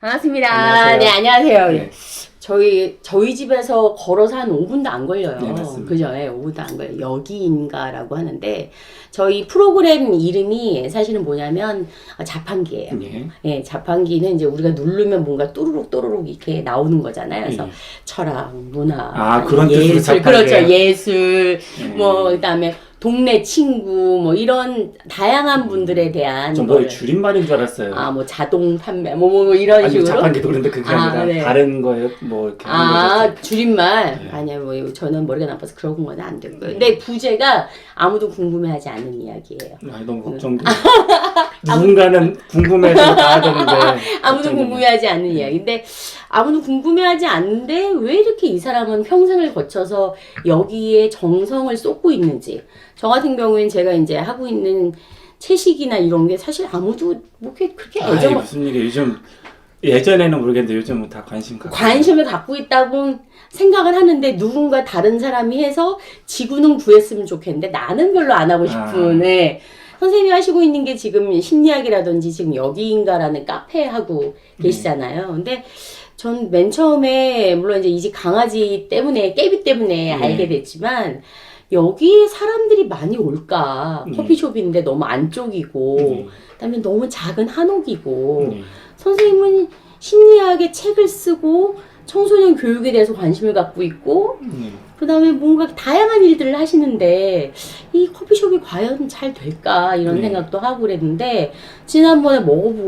반갑습니다. 안녕하세요. 네, 안녕하세요. 네. 저희 집에서 걸어서 한 5분도 안 걸려요. 네, 맞습니다. 그죠? 네, 5분도 안 걸려요. 여기인가라고 하는데, 저희 프로그램 이름이 사실은 뭐냐면, 자판기예요. 예. 예, 자판기는 이제 우리가 누르면 뭔가 또르륵 또르륵 이렇게 나오는 거잖아요. 그래서 예. 철학, 문화, 아, 그런 뜻으로 예술, 자판기예요? 그렇죠. 예술, 예. 그다음에 동네 친구, 이런 다양한 분들에 대한 좀 거의 줄임말인 줄 알았어요. 자동 판매, 이런 아니, 식으로. 자판기도 그런데 그게 아니라 네. 다른 거에 뭐 이렇게 하는 거죠. 줄임말. 네. 아니요, 저는 머리가 나빠서 그런 건 안 되고요. 근데 부제가 아무도 궁금해하지 않는 이야기예요. 아니, 너무 걱정돼. 누군가는 궁금해서 다 하던데. 아무도 궁금해하지 않는 이야기인데, 아무도 궁금해하지 않는데 왜 이렇게 이 사람은 평생을 거쳐서 여기에 정성을 쏟고 있는지. 저 같은 경우엔 제가 이제 하고 있는 채식이나 이런 게 사실 아무도 그렇게 아이, 무슨 일이 요즘 예전에는 모르겠는데 요즘은 다 관심을 갖고 있다고 생각을 하는데 누군가 다른 사람이 해서 지구는 구했으면 좋겠는데 나는 별로 안 하고 싶은 선생님이 하시고 있는 게 지금 심리학이라든지 지금 여기인가라는 카페 하고 계시잖아요. 근데 전 맨 처음에 물론 이제 이 집 강아지 때문에 깨비 때문에 알게 됐지만 여기에 사람들이 많이 올까? 커피숍인데 너무 안쪽이고 그다음에 너무 작은 한옥이고 선생님은 심리학의 책을 쓰고 청소년 교육에 대해서 관심을 갖고 있고 그 다음에 뭔가 다양한 일들을 하시는데 이 커피숍이 과연 잘 될까 이런 생각도 하고 그랬는데 지난번에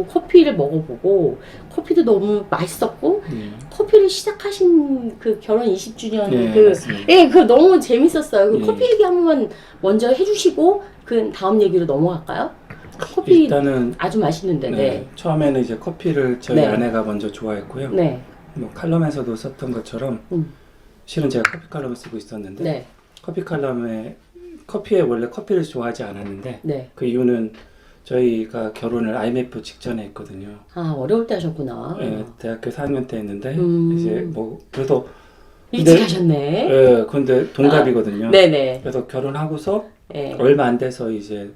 커피를 먹어보고 커피도 너무 맛있었고 커피를 시작하신 그 결혼 20주년 그거 너무 재밌었어요. 그 커피 얘기 한번 먼저 해주시고 그 다음 얘기로 넘어갈까요? 커피 일단은 아주 맛있는데 처음에는 이제 커피를 저희 아내가 먼저 좋아했고요. 뭐 칼럼에서도 썼던 것처럼 실은 제가 커피 칼럼을 쓰고 있었는데 커피에 원래 커피를 좋아하지 않았는데 그 이유는 저희가 결혼을 IMF 직전에 했거든요. 아, 어려울 때 하셨구나. 네, 대학교 4학년 때 했는데 이제 그래도 일찍 하셨네. 네, 근데 동갑이거든요. 네네. 그래서 결혼하고서 얼마 안 돼서 이제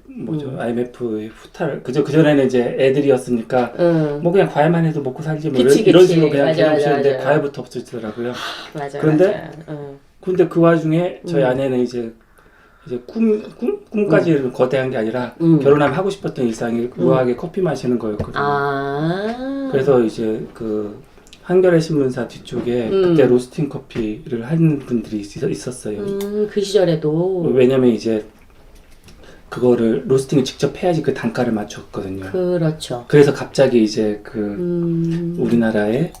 IMF 후탈 그전에는 이제 애들이었으니까 뭐 그냥 과일만 해도 먹고 살지 뭐 이런 식으로 그냥 결혼하시는데 과일부터 없어지더라고요. 근데 그 와중에 저희 아내는 이제 꿈까지 거대한 게 아니라 결혼하면 하고 싶었던 일상이 우아하게 커피 마시는 거였거든요. 그래서 이제 한겨레 신문사 뒤쪽에 그때 로스팅 커피를 하는 분들이 있었어요. 그 시절에도. 왜냐면 이제 그거를 로스팅을 직접 해야지 그 단가를 맞췄거든요. 그렇죠. 그래서 갑자기 이제 우리나라에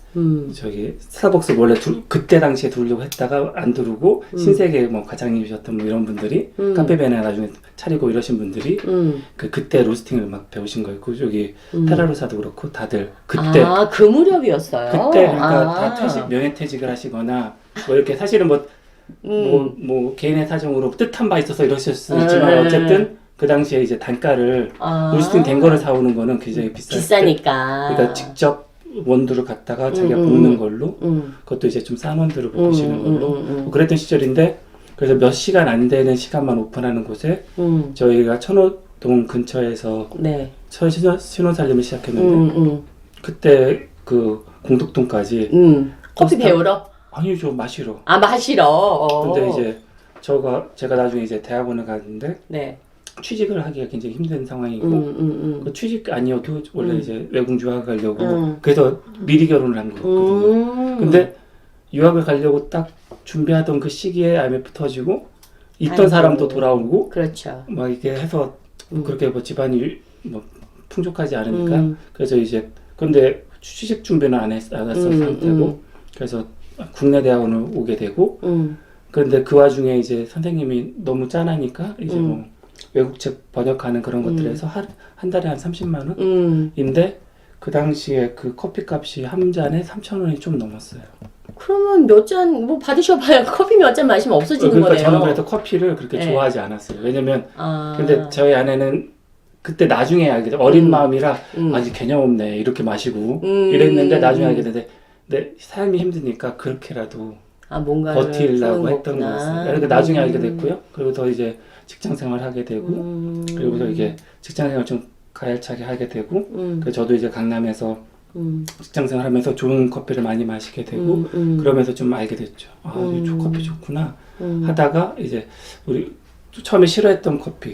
저기 스타벅스 원래 그때 당시에 들어오려고 했다가 안 들어오고 신세계 뭐 과장님이셨던 뭐 이런 분들이 카페베네 나중에 차리고 이러신 분들이 그때 로스팅을 막 배우신 거예요. 저기 페라로사도 그렇고 다들 그때 그 무렵이었어요. 그때 그러니까 다 명예퇴직을 하시거나 뭐 이렇게 사실은 뭐 개인의 사정으로 뜻한 바 있어서 이러실 수 있지만 어쨌든 그 당시에 이제 단가를 로스팅 된 거를 사오는 거는 굉장히 비싸니까. 그러니까 직접 원두를 갖다가 자기가 볶는 걸로 그것도 이제 좀 싼 원두를 볶으시는 걸로 뭐 그랬던 시절인데 그래서 몇 시간 안 되는 시간만 오픈하는 곳에 저희가 천호동 근처에서 신혼살림을 시작했는데 그때 그 공덕동까지 커피 배우러? 아니죠, 마시러. 마시러. 근데 이제 제가 나중에 이제 대학원을 갔는데 취직을 하기가 굉장히 힘든 상황이고 그 취직 아니어도 원래 이제 외국 유학 가려고 그래서 미리 결혼을 한 거거든요. 근데 유학을 가려고 딱 준비하던 그 시기에 IMF 터지고 있던 사람도 돌아오고 그렇죠. 막 이렇게 해서 그렇게 뭐 집안이 뭐 풍족하지 않으니까 그래서 이제 근데 취직 준비는 안 했었던 상태고 그래서 국내 대학원을 오게 되고 그런데 그 와중에 이제 선생님이 너무 짠하니까 이제 뭐 외국책 번역하는 그런 것들에서 한 달에 한 30만 원인데 그 당시에 그 커피 값이 한 잔에 3,000원이 좀 넘었어요. 그러면 몇 잔 받으셔봐야 커피 몇 잔 마시면 없어지는 그러니까 거네요. 저는 그래서 커피를 그렇게 좋아하지 않았어요. 왜냐면 근데 저희 아내는 그때 나중에 알게 돼 어린 마음이라 아직 개념 없네 이렇게 마시고 이랬는데 나중에 알게 되는데 근데 삶이 힘드니까 그렇게라도 버티려고 했던 거였어요. 그러니까 나중에 알게 됐고요. 그리고 더 이제 직장 생활 하게 되고 그리고서 이게 직장 생활 좀 가열차게 하게 되고 그래서 저도 이제 강남에서 직장생활 하면서 좋은 커피를 많이 마시게 되고 그러면서 좀 알게 됐죠. 아, 이 커피 좋구나 하다가 이제 우리 처음에 싫어했던 커피,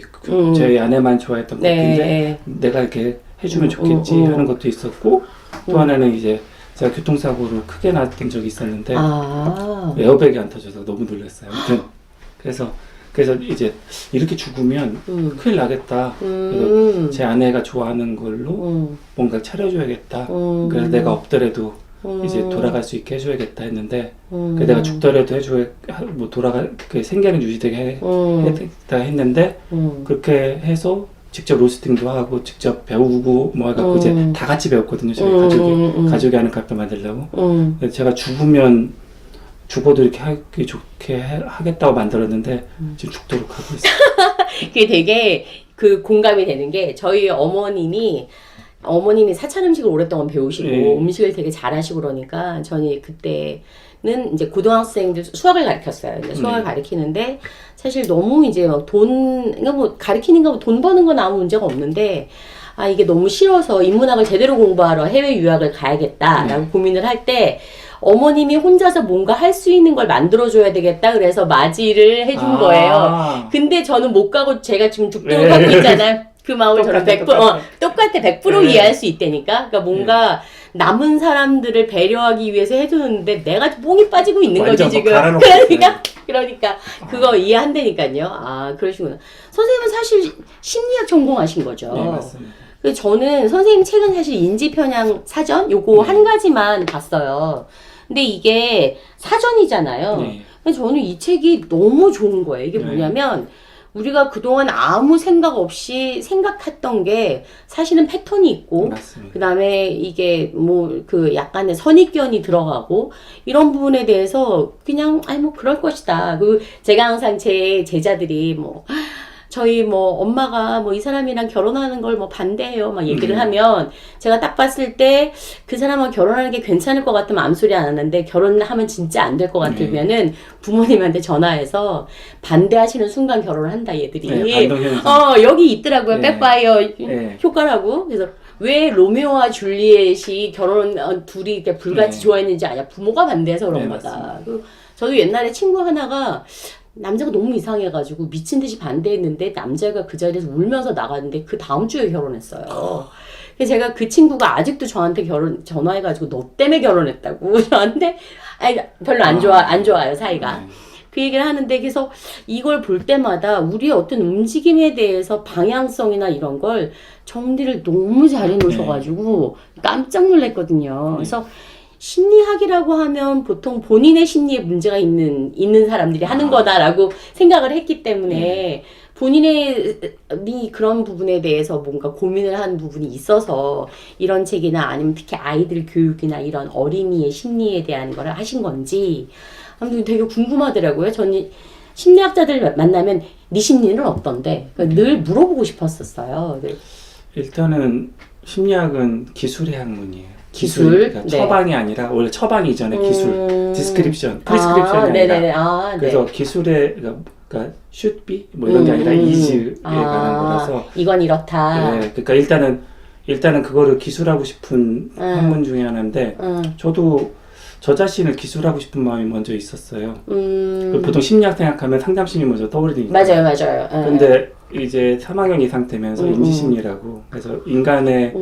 저희 아내만 좋아했던 커피인데 내가 이렇게 해주면 좋겠지 하는 것도 있었고 또 하나는 이제 제가 교통사고로 크게 났던 적이 있었는데 에어백이 안 터져서 너무 놀랐어요. 아무튼 그래서 이제 이렇게 죽으면 큰일 나겠다. 그래서 제 아내가 좋아하는 걸로 뭔가 차려줘야겠다. 그래서 내가 없더라도 이제 돌아갈 수 있게 해줘야겠다 했는데 내가 죽더라도 뭐 그 생계는 유지되게 해야겠다 했는데 그렇게 해서 직접 로스팅도 하고 직접 배우고 뭐 해갖고 이제 다 같이 배웠거든요. 저희 가족이 하는 카페 만들려고. 제가 죽어도 이렇게 하기 좋게 하겠다고 만들었는데 지금 죽도록 하고 있어요. 그게 되게 그 공감이 되는 게 저희 어머님이 사찰 음식을 오랫동안 배우시고 음식을 되게 잘하시고 그러니까 저는 그때는 이제 고등학생들 수학을 가르쳤어요. 수학을 가르치는데 사실 너무 이제 막 그러니까 뭐 가르치는 거 돈 버는 건 아무 문제가 없는데 이게 너무 싫어서 인문학을 제대로 공부하러 해외 유학을 가야겠다라고 고민을 할 때 어머님이 혼자서 뭔가 할 수 있는 걸 만들어줘야 되겠다. 그래서 맞이를 해준 거예요. 근데 저는 못 가고 제가 지금 죽도록 하고 있잖아요. 그 마음을 저는 100% 똑같아 100% 이해할 수 있다니까. 그러니까 뭔가 남은 사람들을 배려하기 위해서 해주는데 내가 뽕이 빠지고 있는 거지 지금. 그러니까 그거 이해한다니까요. 그러시구나. 선생님은 사실 심리학 전공하신 거죠. 네, 맞습니다. 그래서 저는 선생님 책은 사실 인지편향 사전 요거 한 가지만 봤어요. 근데 이게 사전이잖아요. 그래서 저는 이 책이 너무 좋은 거예요. 이게 뭐냐면 우리가 그동안 아무 생각 없이 생각했던 게 사실은 패턴이 있고 그 다음에 이게 뭐 그 약간의 선입견이 들어가고 이런 부분에 대해서 그냥 뭐 그럴 것이다. 그 제가 항상 제 제자들이 뭐 저희 뭐 엄마가 뭐 이 사람이랑 결혼하는 걸 뭐 반대해요 막 얘기를 하면 제가 딱 봤을 때 그 사람하고 결혼하는 게 괜찮을 것 같으면 아무 소리 안 하는데 결혼하면 진짜 안 될 것 같으면은 부모님한테 전화해서 반대하시는 순간 결혼을 한다 얘들이. 여기 있더라고요. 백파이어 효과라고. 그래서 왜 로미오와 줄리엣이 둘이 이렇게 불같이 좋아했는지 아냐. 부모가 반대해서 그런 거다. 저도 옛날에 친구 하나가 남자가 너무 이상해가지고 미친 듯이 반대했는데 남자가 그 자리에서 울면서 나갔는데 그 다음 주에 결혼했어요. 그래서 제가 그 친구가 아직도 저한테 전화해가지고 너 때문에 결혼했다고 저한테 별로 안 좋아요 사이가. 그 얘기를 하는데 그래서 이걸 볼 때마다 우리의 어떤 움직임에 대해서 방향성이나 이런 걸 정리를 너무 잘 해놓으셔가지고 깜짝 놀랐거든요. 그래서 심리학이라고 하면 보통 본인의 심리에 문제가 있는 사람들이 하는 거다라고 생각을 했기 때문에 본인의 그런 부분에 대해서 뭔가 고민을 한 부분이 있어서 이런 책이나 아니면 특히 아이들 교육이나 이런 어린이의 심리에 대한 걸 하신 건지 아무튼 되게 궁금하더라고요. 저는 심리학자들 만나면 네 심리는 어떤데? 그러니까 늘 물어보고 싶었었어요. 일단은 심리학은 기술의 학문이에요. 기술? 그러니까 처방이 아니라 원래 처방 이전에 기술, 디스크립션, 프리스크립션이 아니라 그래서 기술의 그러니까 should be 뭐 이런 게 아니라 is에 관한 거라서 이건 이렇다. 그러니까 일단은 그거를 기술하고 싶은 학문 중에 하나인데 저도 저 자신을 기술하고 싶은 마음이 먼저 있었어요. 보통 심리학 생각하면 상담심이 먼저 떠오르니까. 맞아요. 근데 이제 3학년 이상 되면서 인지심리라고 그래서 인간의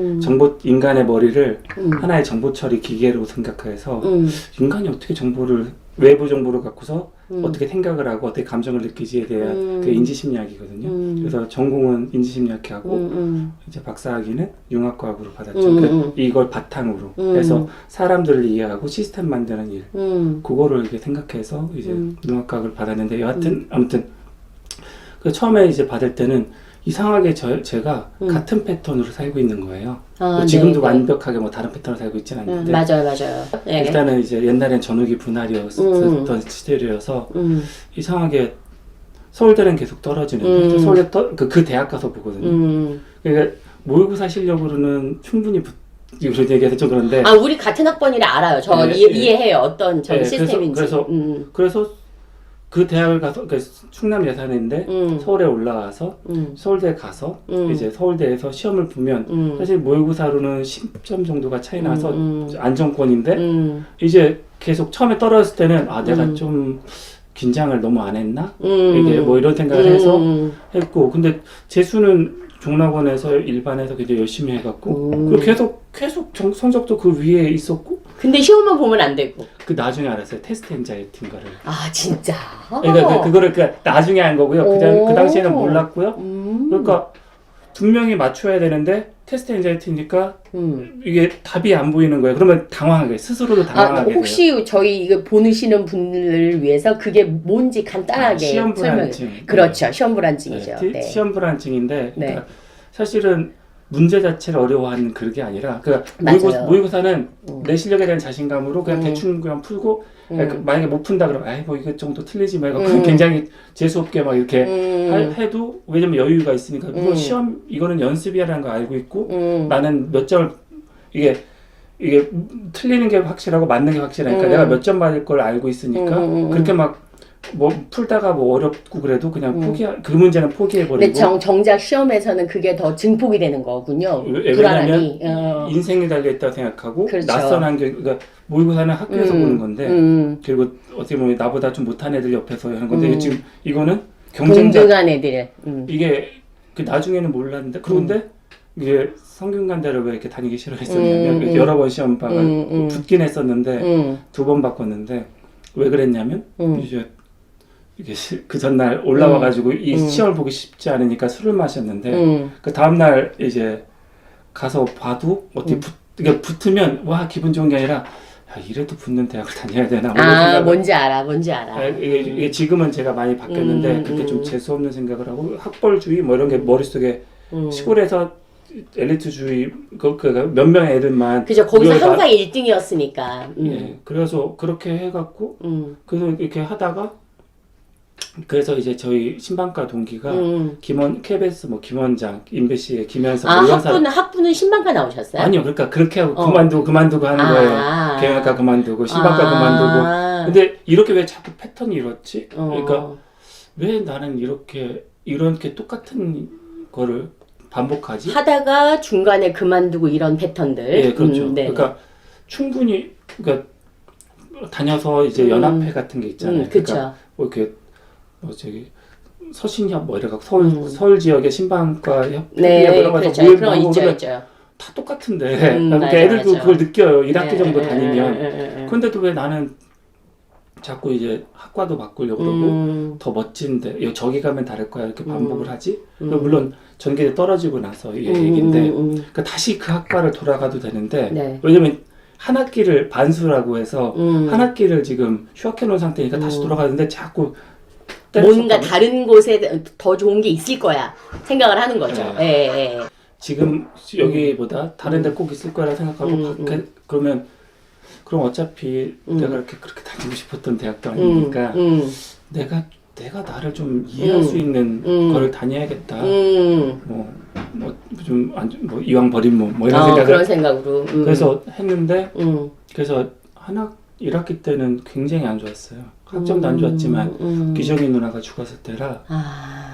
머리를 하나의 정보 처리 기계로 생각해서 인간이 어떻게 외부 정보를 갖고서 어떻게 생각을 하고 어떻게 감정을 느끼지에 대한 그 인지심리학이거든요. 그래서 전공은 인지심리학하고 이제 박사학위는 융합과학으로 받았죠. 이걸 바탕으로 해서 사람들을 이해하고 시스템 만드는 일 그거를 이렇게 생각해서 이제 융합과학을 받았는데 아무튼 그 처음에 이제 받을 때는 이상하게 제가 같은 패턴으로 살고 있는 거예요. 지금도 완벽하게 뭐 다른 패턴으로 살고 있지는 않는데. 맞아요. 일단은 이제 옛날엔 전후기 분할이었던 시절이어서 이상하게 서울대는 계속 떨어지는데 서울대 그 대학 가서 보거든요. 그러니까 모의고사 실력으로는 충분히 이런 얘기해서 좀 그런데. 우리 같은 학번이라 알아요. 저 이해해요. 어떤 시스템인지. 그래서 그 대학을 가서 그 충남 예산인데 서울에 올라와서 서울대 가서 이제 서울대에서 시험을 보면 사실 모의고사로는 10점 정도가 차이 나서 안정권인데 이제 계속 처음에 떨어졌을 때는 아 내가 좀 긴장을 너무 안 했나? 이게 뭐 이런 생각을 해서 했고 근데 재수는 종락원에서 일반에서 굉장히 열심히 해갖고 그리고 계속 성적도 그 위에 있었고 근데 시험만 보면 안 되고 그 나중에 알았어요 테스트 엔자이티인 거를 아 진짜 그러니까 그거를 나중에 한 거고요 그 당시에는 몰랐고요 그러니까 분명히 맞춰야 되는데 테스트 엔자이티니까 이게 답이 안 보이는 거예요 그러면 당황하게 스스로도 당황하게 돼요 혹시 저희 이거 보시는 분들을 위해서 그게 뭔지 간단하게 시험 설명해 불안증 그렇죠 시험 불안증이죠 네. 시험 불안증인데 그러니까 사실은 문제 자체를 어려워하는 그게 아니라 그러니까 모의고사는 내 실력에 대한 자신감으로 그냥 대충 그냥 풀고 만약에 못 푼다 그러면 아이 뭐 이거 정도 틀리지 말고 굉장히 재수없게 막 이렇게 해도 왜냐면 여유가 있으니까 물론 시험 이거는 연습이라는 걸 알고 있고 나는 몇 점을 이게 틀리는 게 확실하고 맞는 게 확실하니까 내가 몇 점 받을 걸 알고 있으니까 그렇게 막 뭐 풀다가 뭐 어렵고 그래도 그냥 그 문제는 포기해버리고 근데 정작 시험에서는 그게 더 증폭이 되는 거군요. 불안함이. 인생이 달려있다고 생각하고 그렇죠. 낯선 환경 그러니까 모의고사는 학교에서 보는 건데 그리고 어떻게 보면 나보다 좀 못한 애들 옆에서 하는 건데 지금 이거는 경쟁자 동등한 애들 이게 그 나중에는 몰랐는데 그런데 이게 성균관대를 왜 이렇게 다니기 싫어했었냐면 여러 번 시험 봐가 붙긴 했었는데 2번 바꿨는데 왜 그랬냐면 이제 이게 그 전날 올라와가지고 이 시험을 보기 쉽지 않으니까 술을 마셨는데 그 다음날 이제 가서 봐도 어떻게 이게 붙으면 와 기분 좋은 게 아니라 야, 이래도 붙는 대학을 다녀야 되나 뭔지 알아 이게 지금은 제가 많이 바뀌었는데 그때 좀 재수없는 생각을 하고 학벌주의 뭐 이런 게 머릿속에 시골에서 엘리트주의 그 몇 명의 애들만 그죠 거기서 항상 1등이었으니까 예, 그래서 그렇게 해갖고 그래서 이렇게 하다가 그래서 이제 저희 신방과 동기가 KBS 뭐 김원장, 임배씨의 김현석 학부는 신방과 나오셨어요? 아니요, 그러니까 그렇게 하고 그만두고 하는 거예요. 경영학과 그만두고 신방과 그만두고. 근데 이렇게 왜 자꾸 패턴이 이렇지? 그러니까 왜 나는 이렇게 똑같은 거를 반복하지? 하다가 중간에 그만두고 이런 패턴들. 예, 그렇죠. 그러니까 충분히 그러니까 다녀서 이제 연합회 같은 게 있잖아요. 그렇죠. 그러니까 뭐 이렇게 서신협 뭐 이래가 서울 지역의 신방과 협의회 이런 거서 그런 있죠. 다 똑같은데 그러니까 애들도 그걸 느껴요. 1학기 정도 다니면. 그런데도 왜 나는 자꾸 이제 학과도 바꾸려고 그러고 더 멋진데 저기 가면 다를 거야 이렇게 반복을 하지. 물론 전기대 떨어지고 나서 이 얘기인데 그러니까 다시 그 학과를 돌아가도 되는데 왜냐면 한 학기를 반수라고 해서 한 학기를 지금 휴학해 놓은 상태니까 다시 돌아가는데 자꾸 뭔가 다른 곳에 더 좋은 게 있을 거야 생각을 하는 거죠. 지금 여기보다 다른 데 꼭 있을 거라 생각하고 그러면 그럼 어차피 내가 그렇게 다니고 싶었던 대학도 아니니까 내가 나를 좀 이해할 수 있는 거를 다녀야겠다. 뭐 이왕 버린 뭐 이런 생각을 그런 생각으로. 그래서 했는데 그래서 1학기 때는 굉장히 안 좋았어요. 학점도 안 좋았지만 기정이 누나가 죽었을 때라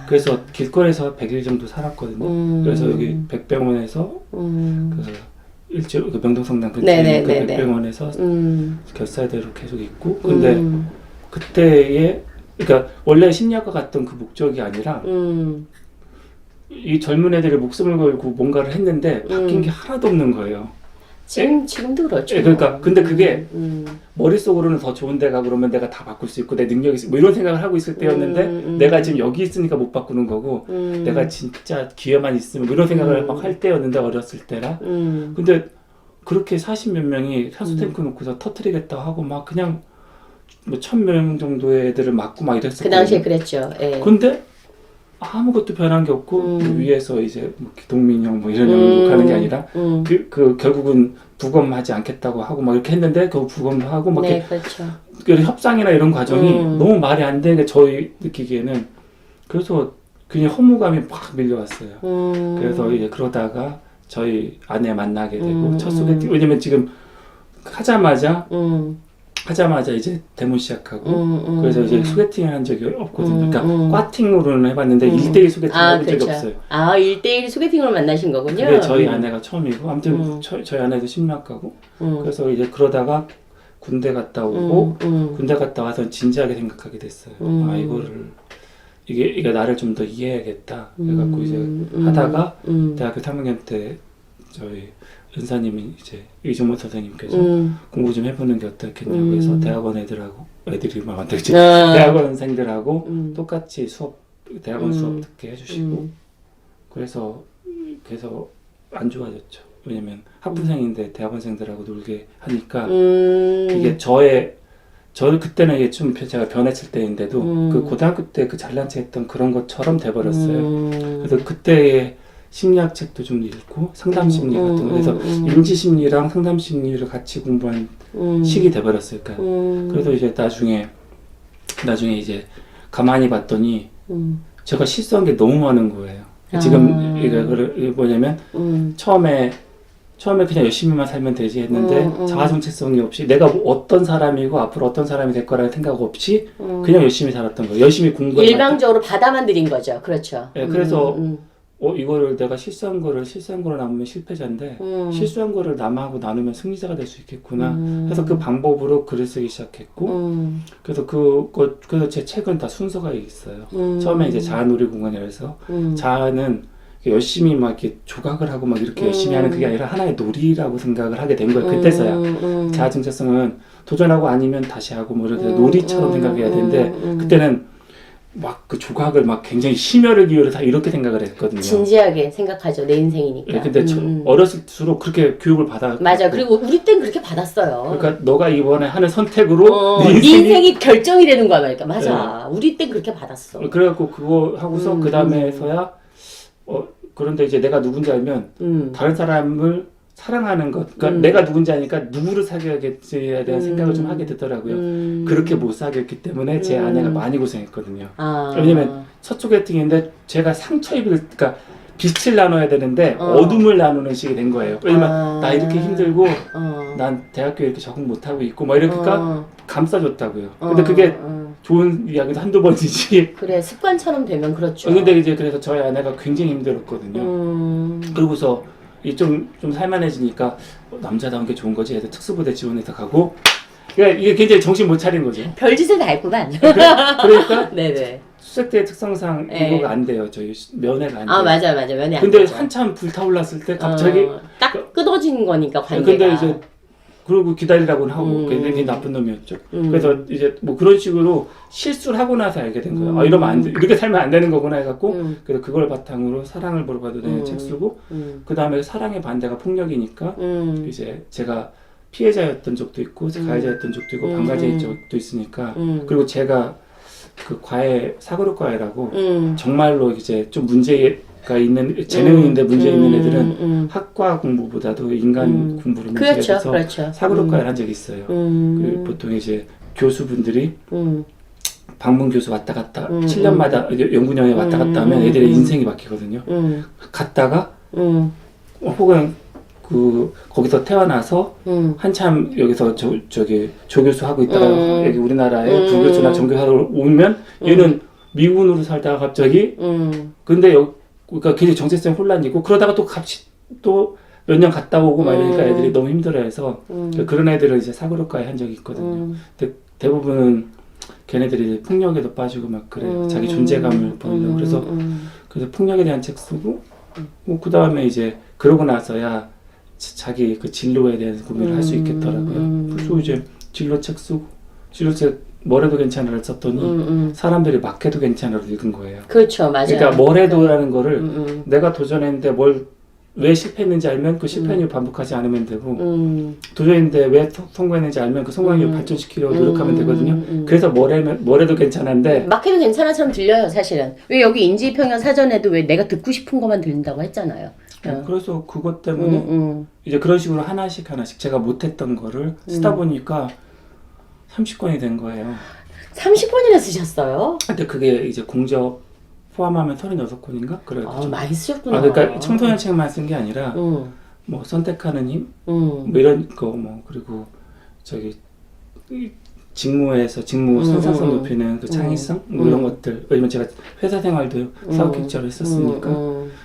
그래서 길거리에서 100일 정도 살았거든요. 그래서 여기 백병원에서 그 명동성당 근처에 그 백병원에서 결사대로 계속 있고 근데 그때의 그러니까 원래 심리학과 갔던 그 목적이 아니라 이 젊은 애들이 목숨을 걸고 뭔가를 했는데 바뀐 게 하나도 없는 거예요. 지금도 그렇죠. 그러니까 근데 그게 머릿속으로는 더 좋은 데가 그러면 내가 다 바꿀 수 있고 내 능력이 있고 뭐 이런 생각을 하고 있을 때였는데 내가 지금 여기 있으니까 못 바꾸는 거고 내가 진짜 기회만 있으면 뭐 이런 생각을 막 할 때였는데 어렸을 때라 근데 그렇게 40몇 명이 산소탱크 놓고서 터뜨리겠다 하고 막 그냥 뭐 1000명 정도의 애들을 맞고 막 이랬었거든요. 그 당시에 그랬죠. 근데 아무것도 변한 게 없고 위에서 이제 뭐 기동민형 뭐 이런 형으로 가는 게 아니라 그 결국은 부검하지 않겠다고 하고 막 이렇게 했는데 그 부검도 하고 막 그렇죠. 협상이나 이런 과정이 너무 말이 안 되는 게 저희 느끼기에는 그래서 그냥 허무감이 막 밀려왔어요. 그래서 이제 그러다가 저희 아내 만나게 되고 첫 소개팅 왜냐면 지금 하자마자 하자마자 이제 데모 시작하고 그래서 이제 소개팅을 한 적이 없거든요. 그러니까 꽈팅으로는 해봤는데 1대1 소개팅 해본 적이 없어요. 아 1대1 소개팅으로 만나신 거군요. 그게 저희 아내가 처음이고 아무튼 저희 아내도 심리학과고 그래서 이제 그러다가 군대 갔다 오고 군대 갔다 와서 진지하게 생각하게 됐어요. 아 이거를 이게 나를 좀 더 이해해야겠다. 그래갖고 이제 하다가 대학교 3학년 때 저희 은사님이 이제 이종모 선생님께서 공부 좀 해보는 게 어떻겠냐고 해서 대학원 애들이 막 안 되지. 대학원생들하고 똑같이 대학원 수업 듣게 해주시고 그래서 안 좋아졌죠. 왜냐면 학부생인데 대학원생들하고 놀게 하니까 이게 저는 그때는 이게 좀 제가 변했을 때인데도 그 고등학교 때 그 잘난 체 했던 그런 것처럼 돼버렸어요. 그래서 그때의 심리학 책도 좀 읽고 상담 심리 같은 거 그래서 인지 심리랑 상담 심리를 같이 공부한 시기 돼버렸어요. 그러니까 그래서 이제 나중에 이제 가만히 봤더니 제가 실수한 게 너무 많은 거예요. 지금 이게 뭐냐면 처음에 그냥 열심히만 살면 되지 했는데 자아 정체성이 없이 내가 어떤 사람이고 앞으로 어떤 사람이 될 거라는 생각 없이 그냥 열심히 살았던 거예요. 열심히 공부를 일방적으로 받아만 들인 거죠. 그렇죠. 네, 그래서 이거를 내가 실수한 거를 나누면 실패자인데 실수한 거를 남하고 나누면 승리자가 될 수 있겠구나 해서 그 방법으로 글을 쓰기 시작했고 그래서 그래서 제 책은 다 순서가 있어요. 처음에 이제 자아놀이공원이라 해서 자아는 열심히 막 이렇게 조각을 하고 막 이렇게 열심히 하는 그게 아니라 하나의 놀이라고 생각을 하게 된 거예요. 그때서야 자아 정체성은 도전하고 아니면 다시 하고 뭐 이렇게 놀이처럼 생각해야 되는데 그때는 막 그 조각을 막 굉장히 심혈을 기울여 다 이렇게 생각을 했거든요. 진지하게 생각하죠. 내 인생이니까. 네, 근데 어렸을수록 그렇게 교육을 받았고 맞아. 그리고 우리 땐 그렇게 받았어요. 그러니까 너가 이번에 하는 선택으로 네 인생이 결정이 되는 거야. 그러니까 맞아. 네. 우리 땐 그렇게 받았어. 그래갖고 그거 하고서 그 다음에서야 그런데 이제 내가 누군지 알면 다른 사람을 사랑하는 것, 그러니까 내가 누군지 아니까 누구를 사귀어야겠지에 대한 생각을 좀 하게 되더라고요. 그렇게 못 사귀었기 때문에 제 아내가 많이 고생했거든요. 왜냐면 첫 소개팅인데 제가 상처 입을, 그러니까 빛을 나눠야 되는데 어둠을 나누는 식이 된 거예요. 왜냐면 나 이렇게 힘들고 난 대학교에 이렇게 적응 못하고 있고 막 이러니까 감싸줬다고요. 근데 그게 좋은 이야기도 한두 번이지. 그래 습관처럼 되면 그렇죠. 근데 이제 그래서 저희 아내가 굉장히 힘들었거든요. 그러고서 좀 살만해지니까 남자다운 게 좋은 거지 해서 특수부대 지원해서 가고 그러니까 이게 굉장히 정신 못 차린 거죠. 별짓을 다 했구만. 그러니까 네네. 수색대 특성상 이거가 안 돼요. 저희 면회가 안 돼요. 아 맞아 면회 안 돼요. 근데 한참 불타올랐을 때 갑자기 딱 끊어진 거니까 관계가. 근데 이제 그러고 기다리라고는 하고 굉장히 나쁜 놈이었죠. 그래서 이제 뭐 그런 식으로 실수를 하고 나서 알게 된 거예요. 아 이러면 안 돼. 이렇게 살면 안 되는 거구나 해갖고 그래서 그걸 바탕으로 사랑을 물어봐도 되는 책 쓰고 그 다음에 사랑의 반대가 폭력이니까 이제 제가 피해자였던 적도 있고 가해자였던 적도 있고 방관자인 적도 있으니까 그리고 제가 그 사그룹 과외라고 정말로 이제 좀 문제가 있는 재능인데 문제 있는 애들은 학과 공부보다도 인간 공부를 문제가 돼서 그렇죠. 사그룹 과외를 한 적이 있어요. 그 보통 이제 교수분들이 방문 교수 왔다 갔다 7년마다 연구년에 왔다 갔다 하면 애들의 인생이 바뀌거든요. 갔다가 혹은 거기서 태어나서 한참 여기서 저기 조교수 하고 있다가 여기 우리나라에 부교수나 정교사로 오면 얘는 미군으로 살다가 갑자기 근데 그러니까 굉장히 정체성 혼란이고 그러다가 또 같이 또 몇 년 갔다 오고 막 이러니까 애들이 너무 힘들어해서 그런 애들을 이제 사그룹과에 한 적이 있거든요. 근데 대부분은 걔네들이 폭력에도 빠지고 막 그래요. 자기 존재감을 보이려고 그래서 폭력에 대한 책 쓰고 그 다음에 이제 그러고 나서야 자기 그 진로에 대한 고민을 할 수 있겠더라고요. 그래서 이제 진로 책 쓰고 진로 책 뭐래도 괜찮아를 썼더니 사람들이 막 해도 괜찮아를 읽은 거예요. 그렇죠, 맞아요. 그러니까 뭐래도라는 거를 내가 도전했는데 왜 실패했는지 알면 그 실패한 이유 반복하지 않으면 되고 도전했는데 왜 성공했는지 알면 그 성공한 이유 발전시키려고 노력하면 되거든요. 그래서 뭐래도 괜찮은데 막 해도 괜찮아처럼 들려요, 사실은. 왜 여기 인지평양 사전에도 왜 내가 듣고 싶은 것만 들린다고 했잖아요. 그래서 그것 때문에 이제 그런 식으로 하나씩 제가 못했던 거를 쓰다 보니까 30권이 된 거예요. 30권이나 쓰셨어요? 근데 그게 이제 공적 포함하면 36권인가? 그래요. 많이 쓰셨구나. 그러니까 청소년 책만 쓴 게 아니라 뭐 선택하는 힘, 뭐 이런 거 뭐 그리고 저기 직무 생산성 높이는 그 창의성 뭐 이런 것들. 왜냐면 제가 회사 생활도 사업 객자로 했었으니까.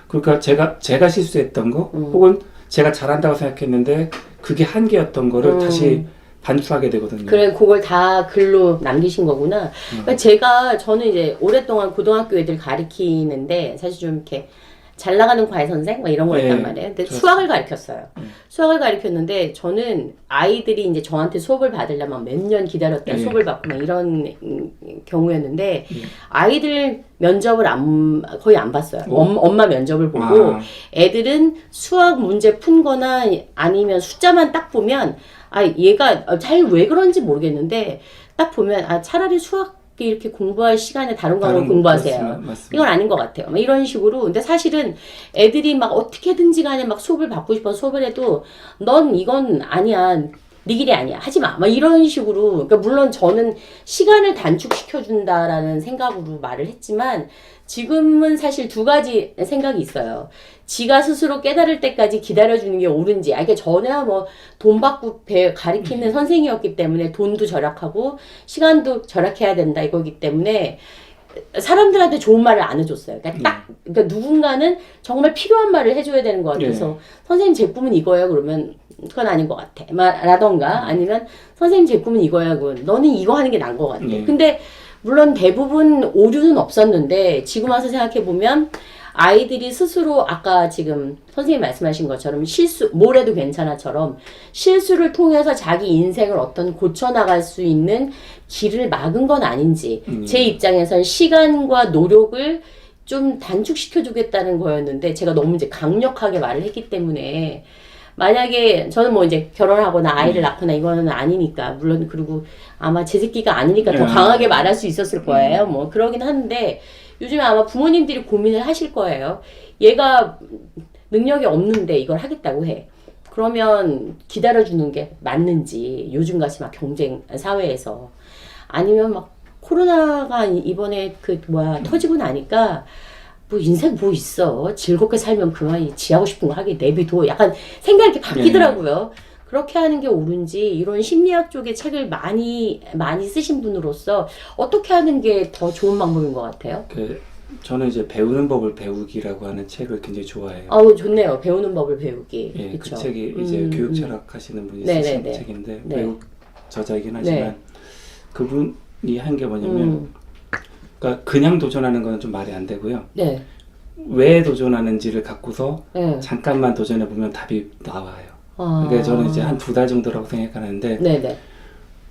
그러니까 제가 실수했던 거 혹은 제가 잘한다고 생각했는데 그게 한계였던 거를 다시 반추하게 되거든요. 그래, 그걸 다 글로 남기신 거구나. 그러니까 저는 이제 오랫동안 고등학교 애들 가르치는데 사실 좀 이렇게 잘 나가는 과외 선생 막 이런 거였단 말이에요. 근데 수학을 가르쳤어요. 수학을 가르쳤는데 저는 아이들이 이제 저한테 수업을 받으려면 몇 년 기다렸다 수업을 받고 막 이런 경우였는데 아이들 면접을 거의 안 봤어요. 엄마 면접을 보고 애들은 수학 문제 푼거나 아니면 숫자만 딱 보면 얘가 잘 왜 그런지 모르겠는데 딱 보면 차라리 수학 이렇게 공부할 시간에 다른 과목을 공부하세요. 맞습니다. 이건 아닌 것 같아요. 막 이런 식으로. 근데 사실은 애들이 막 어떻게든지 간에 막 수업을 받고 싶어서 수업을 해도 넌 이건 아니야. 네 길이 아니야. 하지 마. 막 이런 식으로. 그러니까 물론 저는 시간을 단축시켜준다라는 생각으로 말을 했지만 지금은 사실 두 가지 생각이 있어요. 지가 스스로 깨달을 때까지 기다려주는 게 옳은지. 그러니까 저는 뭐 돈 받고 가르치는 선생이었기 때문에 돈도 절약하고 시간도 절약해야 된다 이거기 때문에 사람들한테 좋은 말을 안 해줬어요. 그러니까 그러니까 누군가는 정말 필요한 말을 해줘야 되는 것 같아서 선생님 제 꿈은 이거예요. 그러면 그건 아닌 것 같아. 라던가 아니면 선생님 제 꿈은 이거야. 그러면 너는 이거 하는 게 나은 것 같아. 근데 물론 대부분 오류는 없었는데 지금 와서 생각해보면 아이들이 스스로 아까 지금 선생님 말씀하신 것처럼 뭘 해도 괜찮아처럼 실수를 통해서 자기 인생을 어떤 고쳐나갈 수 있는 길을 막은 건 아닌지 제 입장에선 시간과 노력을 좀 단축시켜주겠다는 거였는데 제가 너무 이제 강력하게 말을 했기 때문에 만약에 저는 뭐 이제 결혼하거나 아이를 낳거나 이거는 아니니까 물론 그리고 아마 제 새끼가 아니니까 더 강하게 말할 수 있었을 거예요. 뭐 그러긴 하는데 요즘에 아마 부모님들이 고민을 하실 거예요. 얘가 능력이 없는데 이걸 하겠다고 해. 그러면 기다려주는 게 맞는지 요즘같이 막 경쟁 사회에서 아니면 막 코로나가 이번에 터지고 나니까 뭐 인생 뭐 있어. 즐겁게 살면 그만이 지하고 싶은 거 하게 내비둬. 약간 생각이 이렇게 바뀌더라고요. 그렇게 하는 게 옳은지 이런 심리학 쪽의 책을 많이 쓰신 분으로서 어떻게 하는 게 더 좋은 방법인 것 같아요? 저는 이제 배우는 법을 배우기라고 하는 책을 굉장히 좋아해요. 좋네요. 배우는 법을 배우기. 예, 그 책이 이제 교육 철학 하시는 분이 쓰신 책인데 외국 저자이긴 하지만 그분이 한 게 뭐냐면 그러니까 그냥 도전하는 거는 좀 말이 안 되고요. 왜 도전하는지를 갖고서 잠깐만 도전해 보면 답이 나와요. 그러니까 저는 이제 한 2달 정도라고 생각하는데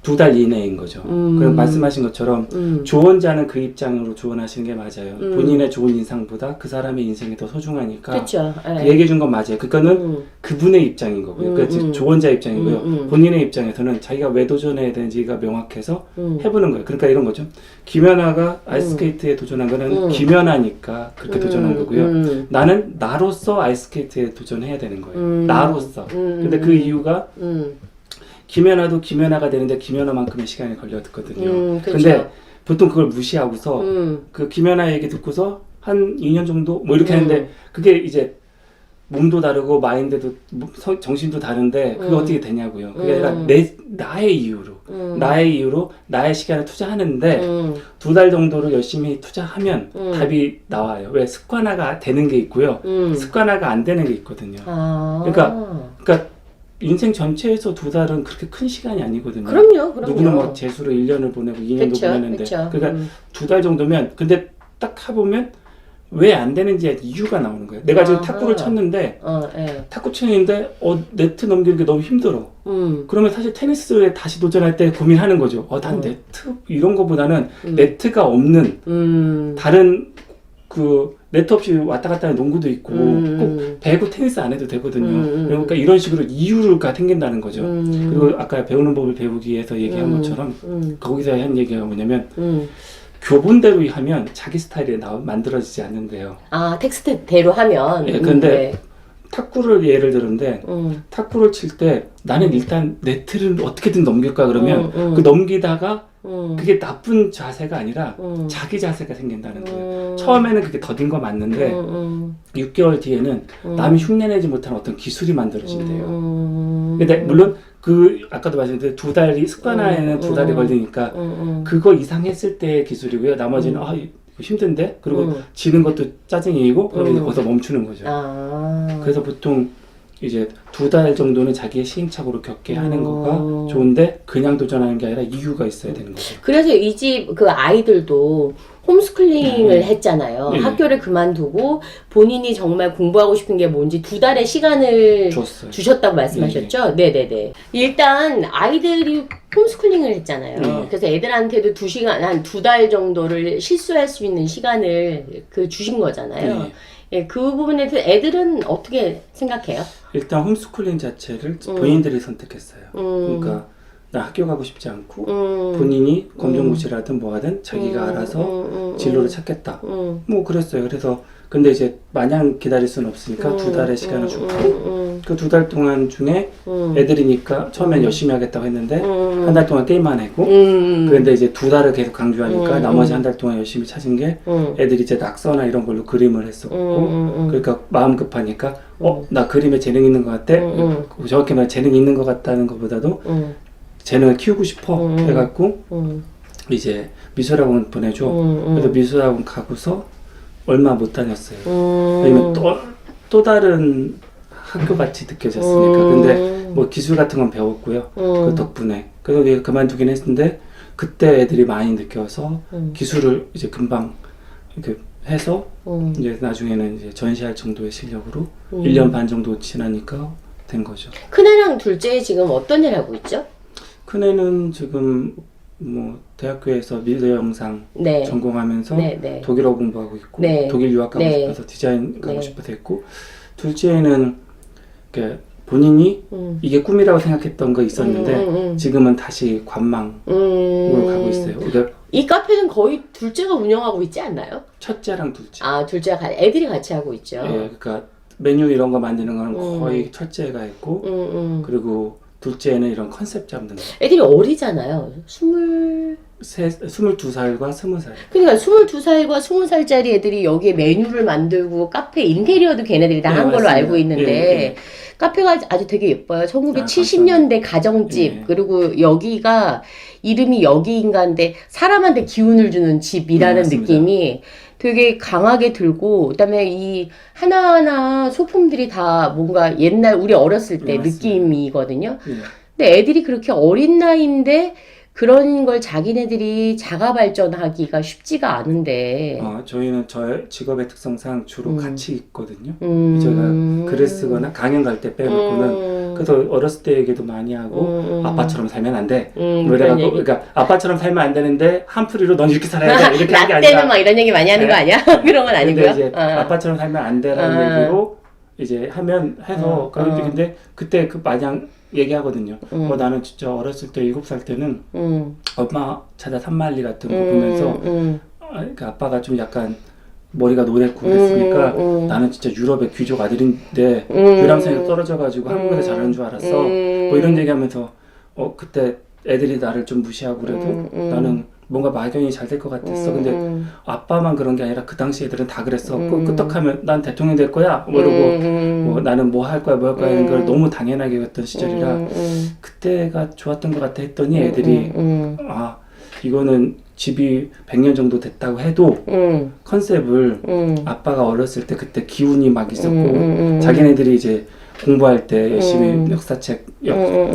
2달 이내인 거죠. 그럼 말씀하신 것처럼 조언자는 그 입장으로 조언하시는 게 맞아요. 본인의 좋은 인상보다 그 사람의 인생이 더 소중하니까 그쵸. 그 얘기해 준 건 맞아요. 그거는 그분의 입장인 거고요. 그러니까 조언자 입장이고요. 본인의 입장에서는 자기가 왜 도전해야 되는지가 명확해서 해보는 거예요. 그러니까 이런 거죠. 김연아가 아이스케이트에 도전한 거는 김연아니까 그렇게 도전한 거고요. 나는 나로서 아이스케이트에 도전해야 되는 거예요. 나로서. 근데 그 이유가 김연아도 김연아가 되는데 김연아만큼의 시간이 걸렸거든요. 근데 보통 그걸 무시하고서 그 김연아 얘기 듣고서 한 2년 정도 뭐 이렇게 했는데 그게 이제 몸도 다르고 마인드도 정신도 다른데 그게 어떻게 되냐고요. 그게 아니라 나의 이유로 나의 시간을 투자하는데 2달 정도를 열심히 투자하면 답이 나와요. 왜 습관화가 되는 게 있고요. 습관화가 안 되는 게 있거든요. 그러니까 인생 전체에서 2달은 그렇게 큰 시간이 아니거든요. 그럼요. 누구는 뭐 재수로 1년을 보내고 2년도 보내는데 그러니까 2달 정도면 근데 딱 해보면 왜 안 되는지 이유가 나오는 거예요. 내가 지금 탁구를 쳤는데 탁구 치는데 네트 넘기는 게 너무 힘들어. 그러면 사실 테니스에 다시 도전할 때 고민하는 거죠. 난 네트 이런 거보다는 네트가 없는 다른 네트 없이 왔다 갔다 하는 농구도 있고 꼭 배구 테니스 안 해도 되거든요. 그러니까 이런 식으로 이유가 생긴다는 거죠. 그리고 아까 배우는 법을 배우기 위해서 얘기한 것처럼 거기서 한 얘기가 뭐냐면 교본대로 하면 자기 스타일이 만들어지지 않는데요. 텍스트대로 하면. 근데 탁구를 예를 들었는데 탁구를 칠 때 나는 일단 네트를 어떻게든 넘길까 그러면 그 넘기다가 그게 나쁜 자세가 아니라 자기 자세가 생긴다는 거예요. 처음에는 그게 더딘 거 맞는데 6개월 뒤에는 남이 흉내내지 못한 어떤 기술이 만들어진대요. 근데 물론 아까도 말씀드린 2달이 습관화에는 2달이 걸리니까 그거 이상 했을 때의 기술이고요. 나머지는 이거 힘든데? 그리고 지는 것도 짜증이고 그러면 이제 거기서 멈추는 거죠. 그래서 보통 이제 2달 정도는 자기의 시행착오를 겪게 하는 거가 좋은데 그냥 도전하는 게 아니라 이유가 있어야 되는 거죠. 그래서 이 집 그 아이들도 홈스쿨링을 했잖아요. 네. 학교를 그만두고 본인이 정말 공부하고 싶은 게 뭔지 2달의 시간을 줬어요. 주셨다고 말씀하셨죠? 네네네. 일단 아이들이 홈스쿨링을 했잖아요. 네. 그래서 애들한테도 2시간, 한 2달 정도를 실수할 수 있는 시간을 주신 거잖아요. 네. 예, 그 부분에 대해서 애들은 어떻게 생각해요? 일단 홈스쿨링 자체를 본인들이 선택했어요. 그러니까 나 학교 가고 싶지 않고 본인이 검정고시라든 뭐하든 자기가 알아서 진로를 찾겠다. 뭐 그랬어요. 그래서 근데 이제 마냥 기다릴 수는 없으니까 2달의 시간을 주고 그 2달 동안 중에 애들이니까 처음엔 열심히 하겠다고 했는데 한 달 동안 게임만 했고 그런데 이제 2달을 계속 강조하니까 나머지 한 달 동안 열심히 찾은 게 애들이 이제 낙서나 이런 걸로 그림을 했었고 그러니까 마음 급하니까 나 그림에 재능 있는 것 같아. 정확히 말하면 재능이 있는 것 같다는 것보다도 재능을 키우고 싶어 해갖고 이제 미술학원 보내줘. 그래서 미술학원 가고서 얼마 못 다녔어요. 왜냐면 또 다른 학교 같이 느껴졌으니까. 근데 뭐 기술 같은 건 배웠고요. 그 덕분에. 그래서 그만두긴 했는데 그때 애들이 많이 느껴서 기술을 이제 금방 이렇게 해서 이제 나중에는 이제 전시할 정도의 실력으로 1년 반 정도 지나니까 된 거죠. 큰애랑 둘째 지금 어떤 일 하고 있죠? 큰애는 지금 뭐 대학교에서 미디어 영상 네. 전공하면서 네. 독일어 공부하고 있고 네. 독일 유학 가고 네. 싶어서 디자인 가고 네. 싶어서 했고 둘째는 본인이 이게 꿈이라고 생각했던 거 있었는데 지금은 다시 관망으로 가고 있어요. 그러니까 이 카페는 거의 둘째가 운영하고 있지 않나요? 첫째랑 둘째. 아, 둘째가 애들이 같이 하고 있죠. 예, 그러니까 메뉴 이런 거 만드는 거는 거의 첫째가 했고 그리고 둘째는 이런 컨셉 잡는 거. 애들이 어리잖아요. 22살과 20살. 그러니까 22살과 20살짜리 애들이 여기에 메뉴를 만들고 카페 인테리어도 걔네들이 다 네, 한 걸로 맞습니다. 알고 있는데 예. 카페가 아주 되게 예뻐요. 1970년대 가정집. 예. 그리고 여기가 이름이 여기인가인데 사람한테 기운을 주는 집이라는 맞습니다. 느낌이 되게 강하게 들고 그다음에 이 하나하나 소품들이 다 뭔가 옛날 우리 어렸을 때 네, 맞습니다. 느낌이거든요. 예. 근데 애들이 그렇게 어린 나이인데 그런 걸 자기네들이 자가 발전하기가 쉽지가 않은데. 저희는 저의 직업의 특성상 주로 같이 있거든요. 제가 글을 쓰거나 강연 갈 때 빼놓고는 그래서 어렸을 때 얘기도 많이 하고 아빠처럼 살면 안 돼. 그래갖고 그러니까 아빠처럼 살면 안 되는데 한풀이로 넌 이렇게 살아야 돼. 이렇게 하는 게 나 때는 아니라. 막 이런 얘기 많이 하는 거 아니야? 그런 건 아니고요. 근데 이제 아빠처럼 살면 안 돼라는 얘기로 이제 하면 해서 근데 그때 그 마냥 얘기하거든요. 나는 진짜 어렸을 때 7살 때는 엄마 찾아 산만리 같은 거 보면서 그러니까 아빠가 좀 약간 머리가 노랗고 그랬으니까 나는 진짜 유럽의 귀족 아들인데 유람선에서 떨어져가지고 한국에서 잘하는 줄 알았어. 뭐 이런 얘기하면서 그때 애들이 나를 좀 무시하고 그래도 나는 뭔가 막연히 잘 될 것 같았어. 근데 아빠만 그런 게 아니라 그 당시 애들은 다 그랬어. 끄떡하면 난 대통령 될 거야. 뭐 이러고 뭐 나는 뭐 할 거야 뭐 할 거야 하는 걸 너무 당연하게 했던 시절이라 그때가 좋았던 것 같아 했더니 애들이 이거는 집이 100년 정도 됐다고 해도 컨셉을 아빠가 어렸을 때 그때 기운이 막 있었고 자기네들이 이제 공부할 때 열심히 역사책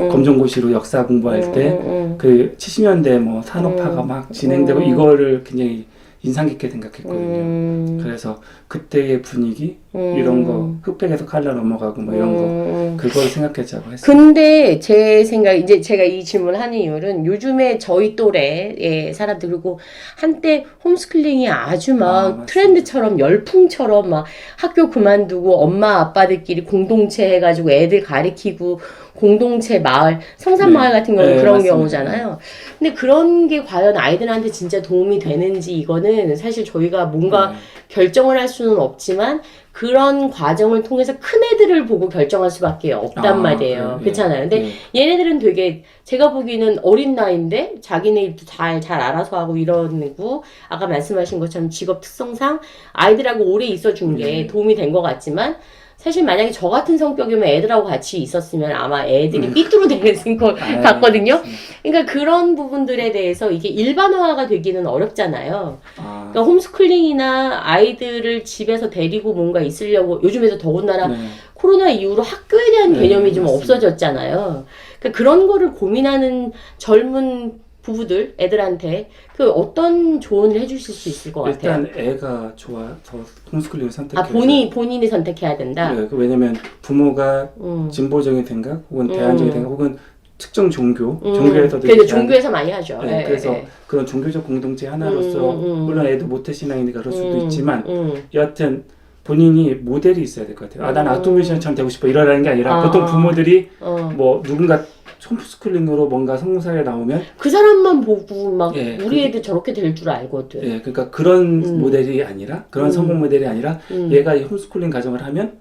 검정고시로 역사 공부할 때 그 70년대 뭐 산업화가 막 진행되고 이거를 굉장히 인상 깊게 생각했거든요. 그래서 그때의 분위기 이런 거 흑백에서 칼라 넘어가고 뭐 이런 거 그걸 생각하자고 했어요. 근데 제 생각 이제 제가 이 질문을 하는 이유는 요즘에 저희 또래의 사람들 그리고 한때 홈스쿨링이 아주 막 트렌드처럼 열풍처럼 막 학교 그만두고 엄마 아빠들끼리 공동체 해가지고 애들 가리키고 공동체 마을 성산마을 같은 경우는 그런 맞습니다. 경우잖아요. 근데 그런 게 과연 아이들한테 진짜 도움이 되는지 이거는 사실 저희가 뭔가 결정을 할 수는 없지만 그런 과정을 통해서 큰 애들을 보고 결정할 수밖에 없단 말이에요. 그렇잖아요. 근데 얘네들은 되게 제가 보기에는 어린 나이인데 자기네 일도 잘 알아서 하고 이러고 아까 말씀하신 것처럼 직업 특성상 아이들하고 오래 있어준 게 도움이 된 것 같지만 사실 만약에 저 같은 성격이면 애들하고 같이 있었으면 아마 애들이 삐뚤어대는 것 같거든요. 그러니까 그런 부분들에 대해서 이게 일반화가 되기는 어렵잖아요. 그러니까 홈스쿨링이나 아이들을 집에서 데리고 뭔가 있으려고 요즘에도 더군다나 네. 코로나 이후로 학교에 대한 개념이 좀 맞습니다. 없어졌잖아요. 그러니까 그런 거를 고민하는 젊은 부부들, 애들한테 그 어떤 조언을 해주실 수 있을 것 같아요? 일단 애가 좋아서 홈스쿨링을 선택해요. 본인이 선택해야 된다? 네, 왜냐면 부모가 진보적인 생각 혹은 대안적인 생각 혹은 특정 종교에서도 그래서 종교에서 많이 하죠. 네, 예, 그래서 예. 그런 종교적 공동체 하나로서 물론 애도 모태신앙이니까 그럴 수도 있지만 여하튼 본인이 모델이 있어야 될 것 같아요. 난 악동뮤지션처럼 되고 싶어 이러라는 게 아니라 보통 부모들이 뭐 누군가 홈스쿨링으로 뭔가 성공사례 나오면 그 사람만 보고 막 예, 우리 애들 저렇게 될 줄 알거든. 예, 그러니까 그런 모델이 아니라 그런 성공 모델이 아니라 얘가 이 홈스쿨링 가정을 하면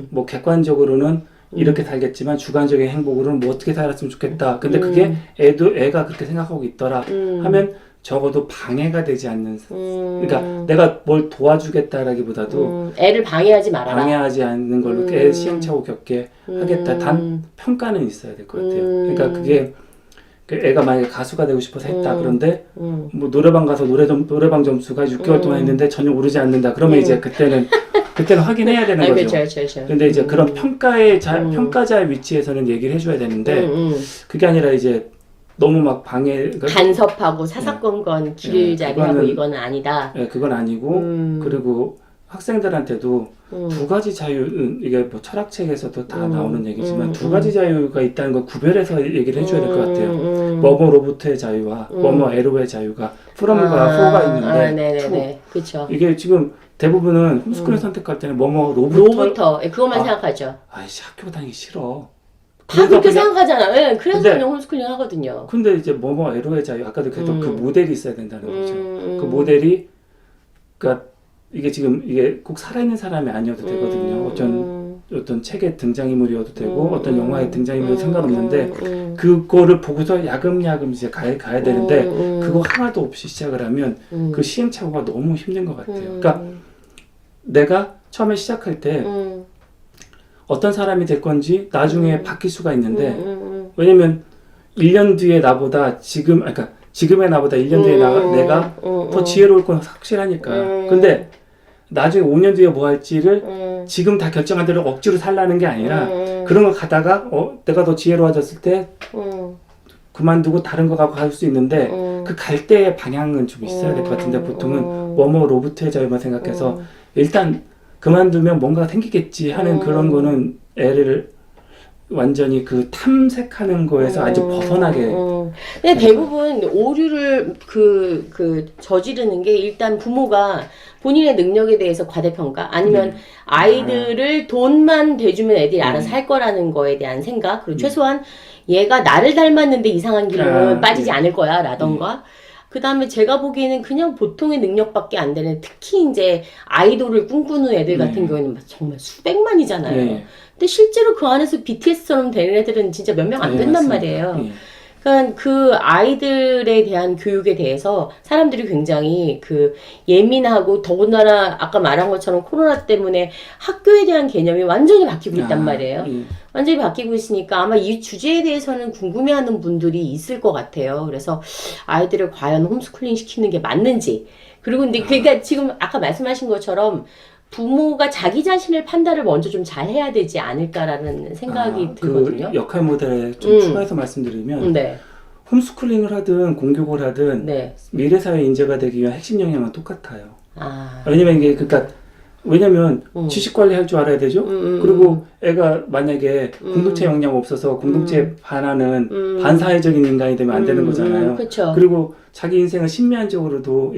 뭐 객관적으로는 이렇게 살겠지만 주관적인 행복으로는 뭐 어떻게 살았으면 좋겠다. 근데 그게 애가 그렇게 생각하고 있더라 하면 적어도 방해가 되지 않는 그러니까 내가 뭘 도와주겠다라기보다도 애를 방해하지 말아라. 방해하지 않는 걸로 애 시행착오 겪게 하겠다. 단 평가는 있어야 될 것 같아요. 그러니까 그게 애가 만약에 가수가 되고 싶어서 했다. 그런데 뭐 노래방 가서 노래방 점수가 6개월 동안 했는데 전혀 오르지 않는다. 그러면 이제 그때는 확인해야 되는 거죠. 그렇죠. 근데 이제 그런 평가자의 위치에서는 얘기를 해줘야 되는데 그게 아니라 이제 너무 막 간섭하고 사사건건 기르자리하고 이거는 아니다. 네, 그건 아니고 그리고 학생들한테도 두 가지 자유는 이게 뭐 철학책에서도 다 나오는 얘기지만 두 가지 자유가 있다는 걸 구별해서 얘기를 해줘야 될 것 같아요. 뭐뭐로부터의 자유와 뭐뭐에로의 자유가 from과 for가 있는데 네네네. 그렇죠. 이게 지금 대부분은 홈스쿨을 선택할 때는 뭐뭐로부터 그것만 생각하죠. 아이씨 학교 다니기 싫어. 다 그렇게 생각하잖아. 예, 그래서 그냥 홈스쿨링 하거든요. 근데 이제 뭐뭐에로의 자유 아까도 계속 그 모델이 있어야 된다는 거죠. 그 모델이 그러니까 이게 꼭 살아있는 사람이 아니어도 되거든요. 어떤 책의 등장인물이어도 되고 어떤 영화의 등장인물도 상관없는데 그거를 보고서 야금야금 이제 가야 되는데 그거 하나도 없이 시작을 하면 그 시행착오가 너무 힘든 것 같아요. 그러니까 내가 처음에 시작할 때 어떤 사람이 될 건지 나중에 바뀔 수가 있는데 왜냐면 1년 뒤에 나보다 지금의 나보다 1년 뒤에 내가 더 지혜로울 건 확실하니까. 근데 나중에 5년 뒤에 뭐 할지를 지금 다 결정한 대로 억지로 살라는 게 아니라 그런 걸 가다가 내가 더 지혜로워졌을 때 그만두고 다른 거 가고 갈 수 있는데 그 갈 때의 방향은 좀 있어야 될 것 같은데 보통은 뭐뭐로부터의 자유만 생각해서 일단 그만두면 뭔가 생기겠지 하는 그런 거는 애를 완전히 그 탐색하는 거에서 아주 벗어나게. 근데 대부분 오류를 저지르는 게 일단 부모가 본인의 능력에 대해서 과대평가 아니면 아이들을 돈만 대주면 애들이 알아서 할 거라는 거에 대한 생각 그리고 최소한 얘가 나를 닮았는데 이상한 길로는 빠지지 않을 거야 라던가 그 다음에 제가 보기에는 그냥 보통의 능력밖에 안 되는 특히 이제 아이돌을 꿈꾸는 애들 같은 경우에는 정말 수백만이잖아요. 근데 실제로 그 안에서 BTS처럼 되는 애들은 진짜 몇 명 안 된단 말이에요. 그러니까 그 아이들에 대한 교육에 대해서 사람들이 굉장히 예민하고 더군다나 아까 말한 것처럼 코로나 때문에 학교에 대한 개념이 완전히 바뀌고 있단 말이에요. 완전히 바뀌고 있으니까 아마 이 주제에 대해서는 궁금해하는 분들이 있을 것 같아요. 그래서 아이들을 과연 홈스쿨링 시키는 게 맞는지 그리고 근데 그러니까 지금 아까 말씀하신 것처럼 부모가 자기 자신을 판단을 먼저 좀 잘 해야 되지 않을까라는 생각이 들거든요. 그 역할 모델에 좀 추가해서 말씀드리면 홈스쿨링을 하든 공교육을 하든 미래 사회 인재가 되기 위한 핵심 역량은 똑같아요. 왜냐면 이게 왜냐면 지식 관리할 줄 알아야 되죠. 그리고 애가 만약에 공동체 역량 없어서 공동체에 반하는 반사회적인 인간이 되면 안 되는 거잖아요. 그리고 자기 인생을 신비한적으로도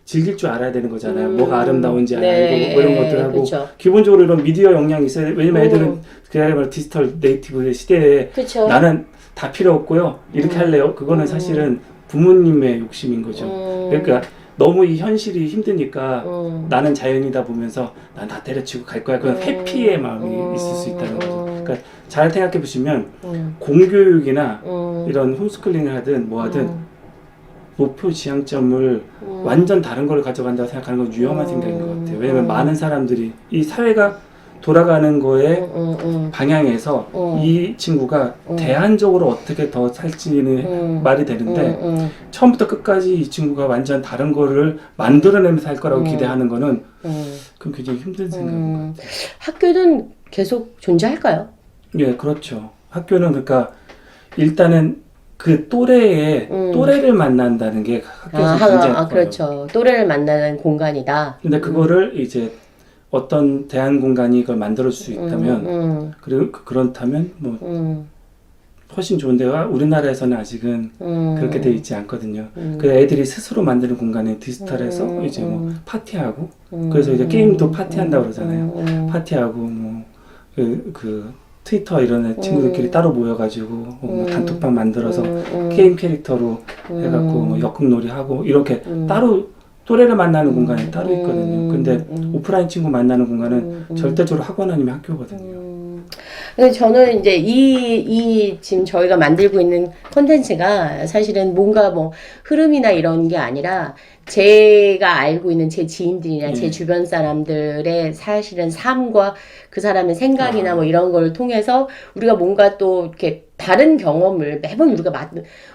즐길 줄 알아야 되는 거잖아요. 뭐가 아름다운지 알고 뭐 이런 것들 하고 기본적으로 이런 미디어 역량이 있어야 돼. 왜냐면 애들은 그야말로 디지털 네이티브 시대에 나는 다 필요 없고요. 이렇게 할래요. 그거는 사실은 부모님의 욕심인 거죠. 그러니까 너무 이 현실이 힘드니까 나는 자연이다 보면서 난 다 때려치고 갈 거야. 그런 회피의 마음이 있을 수 있다는 거죠. 그러니까 잘 생각해 보시면 공교육이나 이런 홈스쿨링을 하든 뭐 하든 목표 지향점을 완전 다른 걸 가져간다고 생각하는 건 위험한 생각인 것 같아요. 왜냐면 많은 사람들이 이 사회가 돌아가는 거에 방향에서 이 친구가 대안적으로 어떻게 더 살지는 말이 되는데 처음부터 끝까지 이 친구가 완전 다른 거를 만들어내면서 할 거라고 기대하는 거는 그럼 굉장히 힘든 생각인 것 같아요. 학교는 계속 존재할까요? 예, 그렇죠. 학교는 그러니까 일단은 그 또래를 만난다는 게 학교에서 굉장히 커요. 그렇죠. 또래를 만나는 공간이다. 근데 그거를 이제 어떤 대안 공간이 그걸 만들어줄 수 있다면 그리고 그렇다면 뭐 훨씬 좋은데요. 우리나라에서는 아직은 그렇게 돼 있지 않거든요. 그 애들이 스스로 만드는 공간에 디지털에서 이제 뭐 파티하고 그래서 이제 게임도 파티한다고 그러잖아요. 파티하고 뭐 그 트위터 이런 친구들끼리 따로 모여가지고 뭐 단톡방 만들어서 게임 캐릭터로 해갖고 뭐 역극놀이 하고 이렇게 따로 또래를 만나는 공간이 따로 있거든요. 근데 오프라인 친구 만나는 공간은 절대적으로 학원 아니면 학교거든요. 근데 저는 이제 지금 저희가 만들고 있는 콘텐츠가 사실은 뭔가 뭐 흐름이나 이런 게 아니라 제가 알고 있는 제 지인들이나 제 주변 사람들의 사실은 삶과 그 사람의 생각이나 뭐 이런 걸 통해서 우리가 뭔가 또 이렇게 다른 경험을 매번 우리가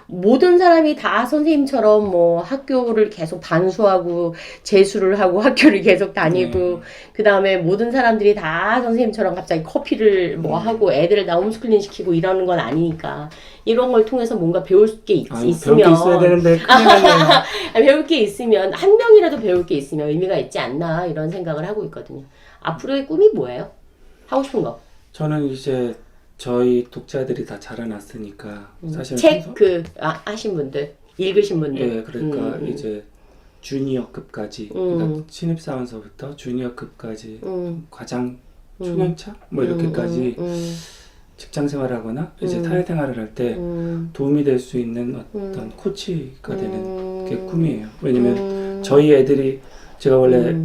모든 사람이 다 선생님처럼 뭐 학교를 계속 반수하고 재수를 하고 학교를 계속 다니고 그 다음에 모든 사람들이 다 선생님처럼 갑자기 커피를 뭐 하고 애들을 다 홈스쿨링 시키고 이러는 건 아니니까 이런 걸 통해서 뭔가 배울 게 있으면 배울 게 있어야 되는데 큰일 났네요. 배울 게 있으면 한 명이라도 배울 게 있으면 의미가 있지 않나 이런 생각을 하고 있거든요. 앞으로의 꿈이 뭐예요? 하고 싶은 거? 저는 이제 저희 독자들이 다 자라났으니까 사실 책 하신 분들 읽으신 분들 예, 그러니까 이제 주니어급까지 그러니까 신입사원서부터 주니어급까지 과장 초년차 뭐 이렇게까지 직장 생활하거나 이제 사회생활을 할 때 도움이 될 수 있는 어떤 코치가 되는 게 꿈이에요. 왜냐면 저희 애들이 제가 원래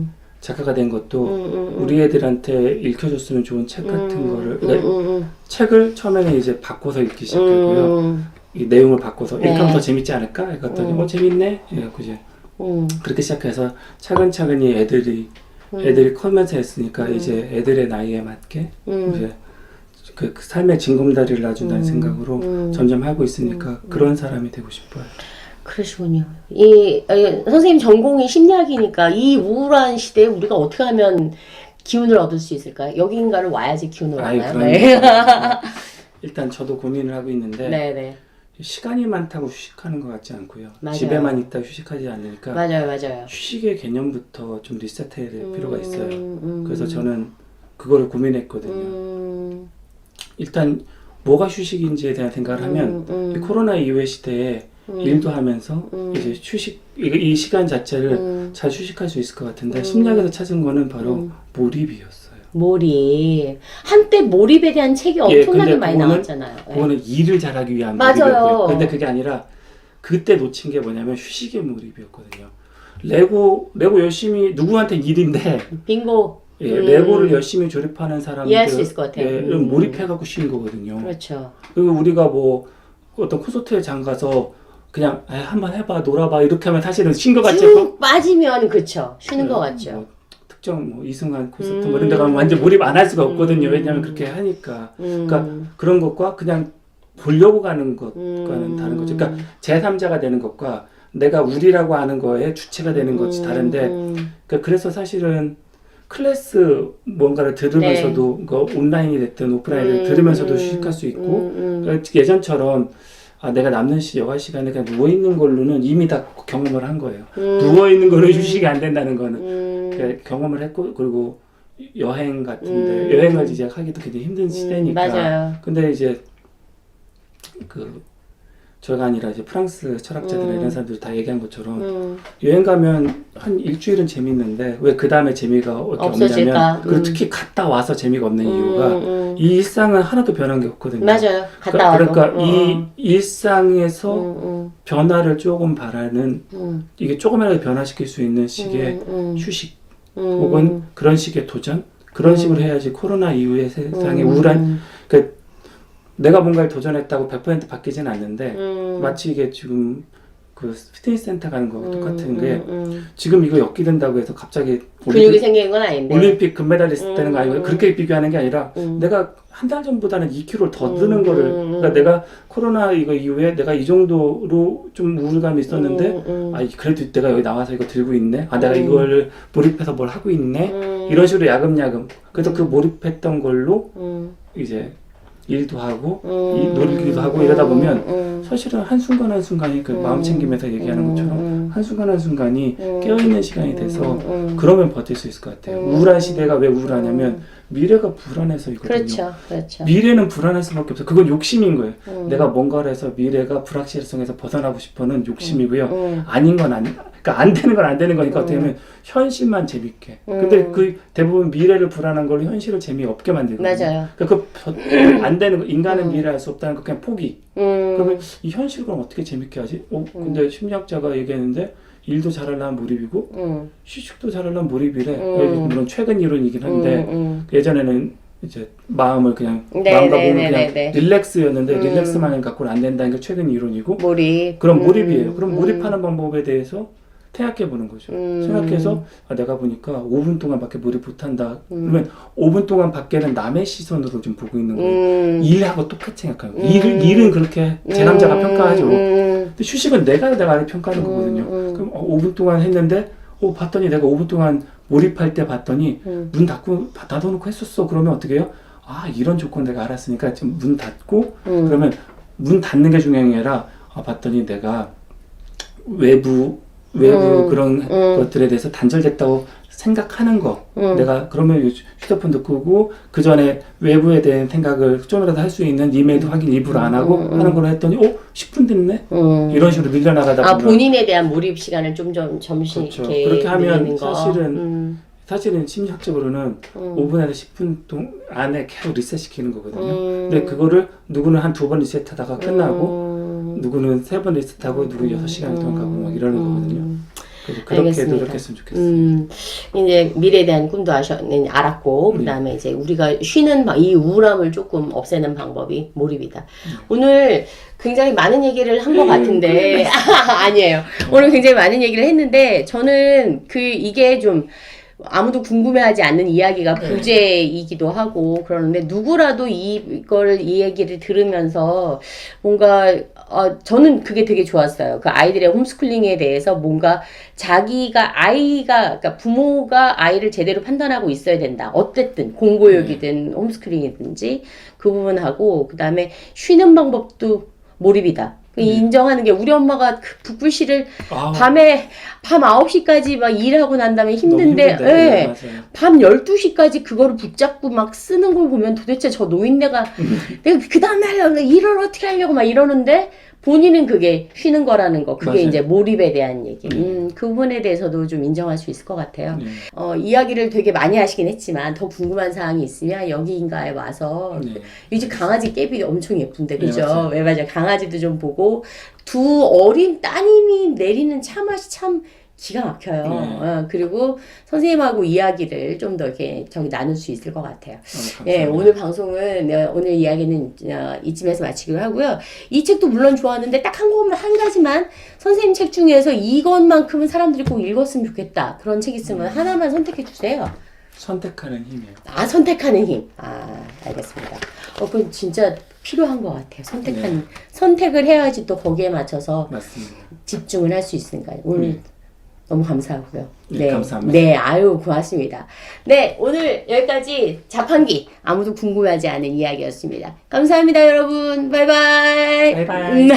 작가가 된 것도 우리 애들한테 읽혀줬으면 좋은 책 같은 거를 그러니까 책을 처음에는 이제 바꿔서 읽기 시작했고요. 이 내용을 바꿔서 이렇게 하면 더 재밌지 않을까? 그랬더니 재밌네? 이래갖고 이제 그렇게 시작해서 차근차근히 애들이 커면서 했으니까 이제 애들의 나이에 맞게 이제 그 삶의 징검다리를 놔준다는 생각으로 점점 하고 있으니까 그런 사람이 되고 싶어요. 그러시군요. 선생님 전공이 심리학이니까 이 우울한 시대에 우리가 어떻게 하면 기운을 얻을 수 있을까요? 여기인가를 와야지 기운을 얻나요? 네. 일단 저도 고민을 하고 있는데 네네. 시간이 많다고 휴식하는 것 같지 않고요. 맞아요. 집에만 있다 휴식하지 않으니까 맞아요. 휴식의 개념부터 좀 리셋해야 될 필요가 있어요. 그래서 저는 그거를 고민했거든요. 일단 뭐가 휴식인지에 대한 생각을 하면 이 코로나 이후의 시대에 일도 하면서 이제 이 시간 자체를 잘 휴식할 수 있을 것 같은데 심리학에서 찾은 거는 바로 몰입이었어요. 몰입. 한때 몰입에 대한 책이 엄청나게 많이 나왔잖아요. 그거는 일을 잘하기 위한 맞아요. 몰입이었고요. 근데 그게 아니라 그때 놓친 게 뭐냐면 휴식의 몰입이었거든요. 레고 열심히 누구한테 일인데 빙고. 레고를 열심히 조립하는 사람들 이해할 수 있을 것 같아요. 몰입해갖고 쉬는 거거든요. 그렇죠. 그리고 우리가 뭐 어떤 콘서트장 가서 그냥 한번 해봐 놀아봐 이렇게 하면 사실은 쉰 것 같죠. 쭉 빠지면 그쵸 쉬는 것 같죠. 뭐, 특정 뭐 이승환 콘서트 뭐 이런 데 가면 완전 몰입 안 할 수가 없거든요. 왜냐하면 그렇게 하니까. 그러니까 그런 것과 그냥 보려고 가는 것과는 다른 거죠. 그러니까 제3자가 되는 것과 내가 우리라고 하는 거에 주체가 되는 것이 다른데 그러니까 그래서 사실은 클래스 뭔가를 들으면서도 온라인이 됐든 오프라인을 들으면서도 휴식할 수 있고 그러니까 예전처럼 내가 남는 여가 시간에 그냥 누워있는 걸로는 이미 다 경험을 한 거예요. 누워있는 거는 휴식이 안 된다는 거는 그러니까 경험을 했고 그리고 여행 같은데 여행을 이제 하기도 굉장히 힘든 시대니까 맞아요. 근데 이제 저가 아니라 이제 프랑스 철학자들 이런 사람들이 다 얘기한 것처럼 여행 가면 한 일주일은 재밌는데 왜 그 다음에 재미가 없냐면 그리고 특히 갔다 와서 재미가 없는 이유가 이 일상은 하나도 변한 게 없거든요. 맞아요. 갔다 와도. 그러니까 이 일상에서 변화를 조금 바라는 이게 조금이라도 변화시킬 수 있는 식의 휴식 혹은 그런 식의 도전 그런 식으로 해야지 코로나 이후의 세상의 우울한 그러니까 내가 뭔가를 도전했다고 100% 바뀌진 않는데 마치 이게 지금 그 피트니스 센터 가는 거 똑같은 게 지금 이거 엮이된다고 해서 갑자기 근육이 생기는 건 아닌데 올림픽 금메달리스트 되는 거 아니고 그렇게 비교하는 게 아니라 내가 한 달 전보다는 2kg를 더 드는 거를 그러니까 내가 코로나 이거 이후에 내가 이 정도로 좀 우울감이 있었는데 아 그래도 내가 여기 나와서 이거 들고 있네 아 내가 이걸 몰입해서 뭘 하고 있네 이런 식으로 야금야금 그래서 그 몰입했던 걸로 이제 일도 하고 놀기도 하고 이러다 보면 사실은 한순간 한순간이 그 마음 챙기면서 얘기하는 것처럼 한순간 한순간이 깨어있는 시간이 돼서 그러면 버틸 수 있을 것 같아요. 우울한 시대가 왜 우울하냐면 미래가 불안해서이거든요. 그렇죠, 그렇죠. 미래는 불안할 수밖에 없어요. 그건 욕심인 거예요. 내가 뭔가를 해서 미래가 불확실성에서 벗어나고 싶어는 욕심이고요. 아닌 건 아니, 그러니까 안 되는 건 안 되는 거니까 어떻게 보면 현실만 재밌게. 근데 그 대부분 미래를 불안한 걸로 현실을 재미없게 만들거든요. 맞아요. 그러니까 안 되는 거, 인간은 미래할 수 없다는 거 그냥 포기. 그러면 이 현실 그럼 어떻게 재밌게 하지? 근데 심리학자가 얘기했는데 일도 잘하려면 몰입이고 휴식도 잘하려면 몰입이래. 물론 최근 이론이긴 한데 예전에는 이제 마음을 그냥 마음과 몸을 그냥 릴렉스였는데 릴렉스만 갖고는 안 된다는 게 최근 이론이고 몰입. 그럼 몰입이에요. 그럼 몰입하는 방법에 대해서 생각해 보는 거죠. 생각해서 내가 보니까 5분 동안밖에 몰입 못한다. 그러면 5분 동안 밖에는 남의 시선으로 좀 보고 있는 거예요. 일하고 똑같이 생각하고 일은 그렇게 제 남자가 평가하죠. 근데 휴식은 내가 나를 평가하는 거거든요. 그럼 5분 동안 했는데 봤더니 내가 5분 동안 몰입할 때 봤더니 문 닫아놓고 했었어. 그러면 어떻게 해요? 아 이런 조건 내가 알았으니까 지금 문 닫고 그러면 문 닫는 게 중요한 게 아니라 봤더니 내가 외부 그런 것들에 대해서 단절됐다고 생각하는 거 내가 그러면 휴대폰도 끄고 그 전에 외부에 대한 생각을 좀이라도 할 수 있는 이메일도 확인 일부러 안 하고 하는 걸로 했더니 10분 됐네 이런 식으로 밀려나가다 보면 본인에 대한 몰입 시간을 좀 점심 그렇죠. 이렇게 그렇게 하면 늘리는 거. 사실은 심리학적으로는 5분에서 10분 안에 계속 리셋 시키는 거거든요. 근데 그거를 누구는 한 2번 리셋하다가 끝나고 누구는 3번 리셋하고 누구는 6시간 동안 가고 막 이러는 거거든요. 그래서 그렇게 알겠습니다. 노력했으면 좋겠어요. 이제 미래에 대한 꿈도 알았고 그다음에 이제 우리가 쉬는 이 우울함을 조금 없애는 방법이 몰입이다. 오늘 굉장히 많은 얘기를 한 것 같은데 아니에요. 오늘 굉장히 많은 얘기를 했는데 저는 이게 좀 아무도 궁금해하지 않는 이야기가 부재이기도 하고 그러는데 누구라도 이 얘기를 들으면서 뭔가 저는 그게 되게 좋았어요. 그 아이들의 홈스쿨링에 대해서 뭔가 그러니까 부모가 아이를 제대로 판단하고 있어야 된다. 어쨌든 공교육이든 홈스쿨링이든지 그 부분하고 그다음에 쉬는 방법도 몰입이다. 인정하는 게 우리 엄마가 그 붓글씨를 밤에 밤 9시까지 막 일하고 난 다음에 힘든데 밤 12시까지 그거를 붙잡고 막 쓰는 걸 보면 도대체 저 노인네가 내가 그 다음에 일을 어떻게 하려고 막 이러는데 본인은 그게 쉬는 거라는 거 그게 이제 몰입에 대한 얘기 그 부분에 대해서도 좀 인정할 수 있을 것 같아요. 이야기를 되게 많이 하시긴 했지만 더 궁금한 사항이 있으면 여기인가에 와서 요즘 강아지 깨비 엄청 예쁜데 그죠? 네, 맞아요. 강아지도 좀 보고 두 어린 따님이 내리는 차 맛이 참 기가 막혀요. 그리고 선생님하고 이야기를 좀 더 이렇게 나눌 수 있을 것 같아요. 예, 오늘 방송은 오늘 이야기는 이쯤에서 마치기로 하고요. 이 책도 물론 좋았는데 딱 한 가지만 선생님 책 중에서 이것만큼은 사람들이 꼭 읽었으면 좋겠다. 그런 책 있으면 하나만 선택해 주세요. 선택하는 힘이요. 선택하는 힘. 알겠습니다. 그건 진짜 필요한 것 같아요. 선택을 해야지 또 거기에 맞춰서 맞습니다. 집중을 할 수 있으니까요. 오늘 너무 감사하고요. 네, 감사합니다. 네, 고맙습니다. 네, 오늘 여기까지 자판기 아무도 궁금해하지 않은 이야기였습니다. 감사합니다, 여러분. 바이바이. 바이바이.